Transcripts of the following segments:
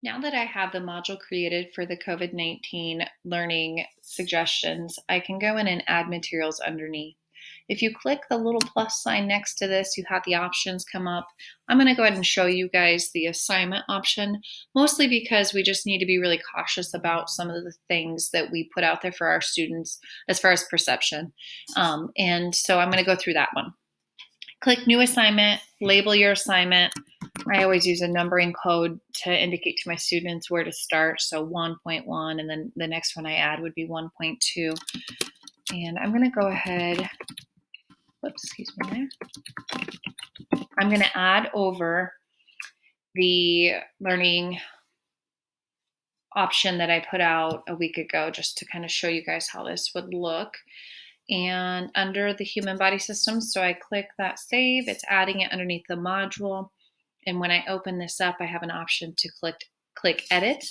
Now that I have the module created for the COVID-19 learning suggestions, I can go in and add materials underneath. If you click the little plus sign next to this, you have the options come up. I'm going to go ahead and show you guys the assignment option, mostly because we just need to be really cautious about some of the things that we put out there for our students as far as perception. And so I'm going to go through that one. Click New Assignment, label your assignment. I always use a numbering code to indicate to my students where to start. So 1.1, and then the next one I add would be 1.2. And I'm going to go ahead, whoops, excuse me there. I'm going to add over the learning option that I put out a week ago just to kind of show you guys how this would look. And under the human body system, so I click that save, it's adding it underneath the module. And when I open this up, I have an option to click edit.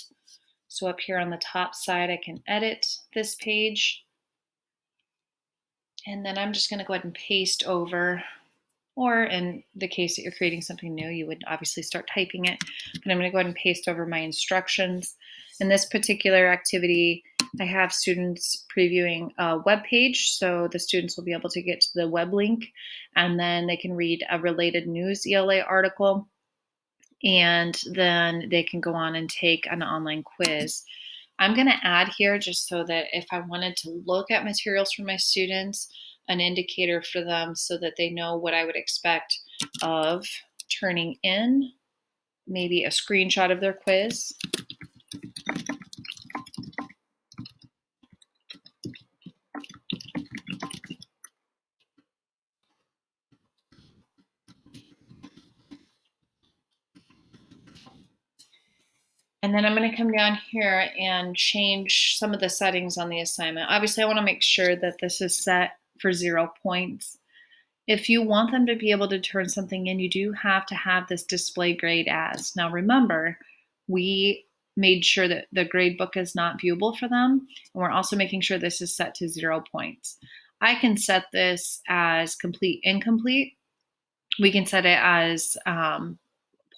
So up here on the top side, I can edit this page. And then I'm just going to go ahead and paste over, or in the case that you're creating something new, you would obviously start typing it. But I'm going to go ahead and paste over my instructions. In this particular activity, I have students previewing a web page, so the students will be able to get to the web link, and then they can read a related news ELA article, and then they can go on and take an online quiz. I'm going to add here, just so that if I wanted to look at materials for my students, an indicator for them so that they know what I would expect of turning in, maybe a screenshot of their quiz. And then I'm going to come down here and change some of the settings on the assignment. Obviously, I want to make sure that this is set for 0 points. If you want them to be able to turn something in, you do have to have this display grade as. Now remember, we made sure that the grade book is not viewable for them, and we're also making sure this is set to 0 points. I can set this as complete incomplete. We can set it as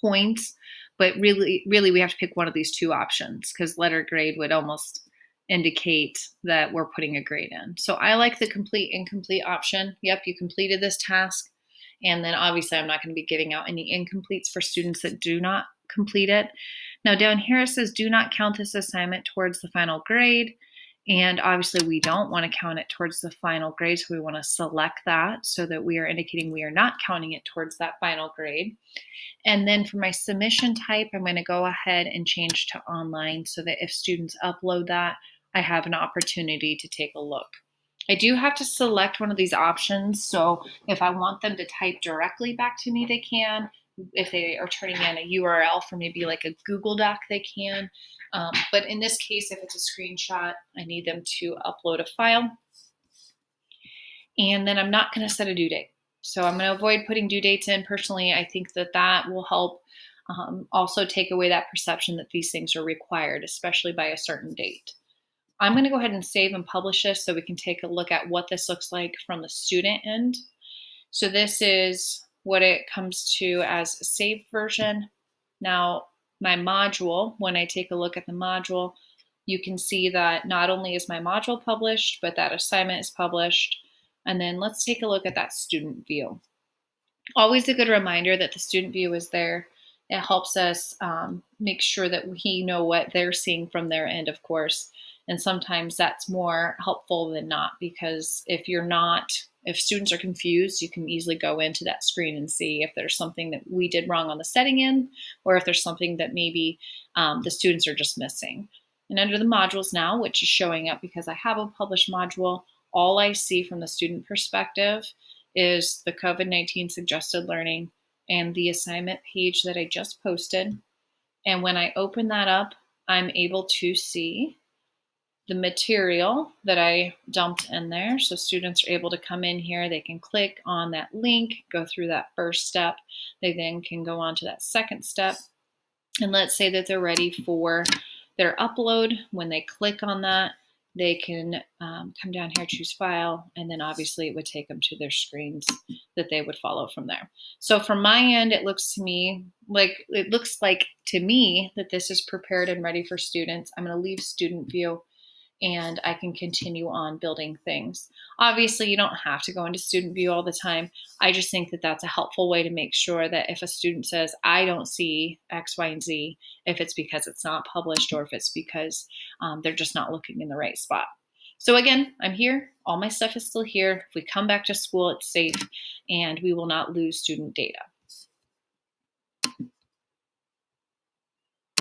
points, but really we have to pick one of these two options, because letter grade would almost indicate that we're putting a grade in. So I like the complete incomplete option. Yep, you completed this task. And then obviously I'm not going to be giving out any incompletes for students that do not complete it. Now down here it says do not count this assignment towards the final grade. And obviously we don't want to count it towards the final grade, so we want to select that so that we are indicating we are not counting it towards that final grade. And then for my submission type, I'm going to go ahead and change to online so that if students upload that, I have an opportunity to take a look. I do have to select one of these options, so if I want them to type directly back to me, they can. If they are turning in a URL for maybe like a Google Doc, they can. But in this case, if it's a screenshot, I need them to upload a file. And then I'm not going to set a due date. So I'm going to avoid putting due dates in. Personally, I think that that will help also take away that perception that these things are required, especially by a certain date. I'm going to go ahead and save and publish this so we can take a look at what this looks like from the student end. So this is what it comes to as a saved version. Now, my module, when I take a look at the module, you can see that not only is my module published, but that assignment is published. And then let's take a look at that student view. Always a good reminder that the student view is there. It helps us make sure that we know what they're seeing from their end, of course. And sometimes that's more helpful than not, because if students are confused, you can easily go into that screen and see if there's something that we did wrong on the setting in, or if there's something that maybe the students are just missing. And under the modules now, which is showing up because I have a published module, all I see from the student perspective is the COVID-19 suggested learning and the assignment page that I just posted. And when I open that up, I'm able to see the material that I dumped in there. So students are able to come in here, they can click on that link, go through that first step. They then can go on to that second step. And let's say that they're ready for their upload. When they click on that, they can come down here, choose file, and then obviously it would take them to their screens that they would follow from there. So from my end, it looks like to me that this is prepared and ready for students. I'm going to leave student view and I can continue on building things. Obviously, you don't have to go into student view all the time. I just think that that's a helpful way to make sure that if a student says, I don't see X, Y, and Z, if it's because it's not published or if it's because they're just not looking in the right spot. So again, I'm here. All my stuff is still here. If we come back to school, it's safe and we will not lose student data.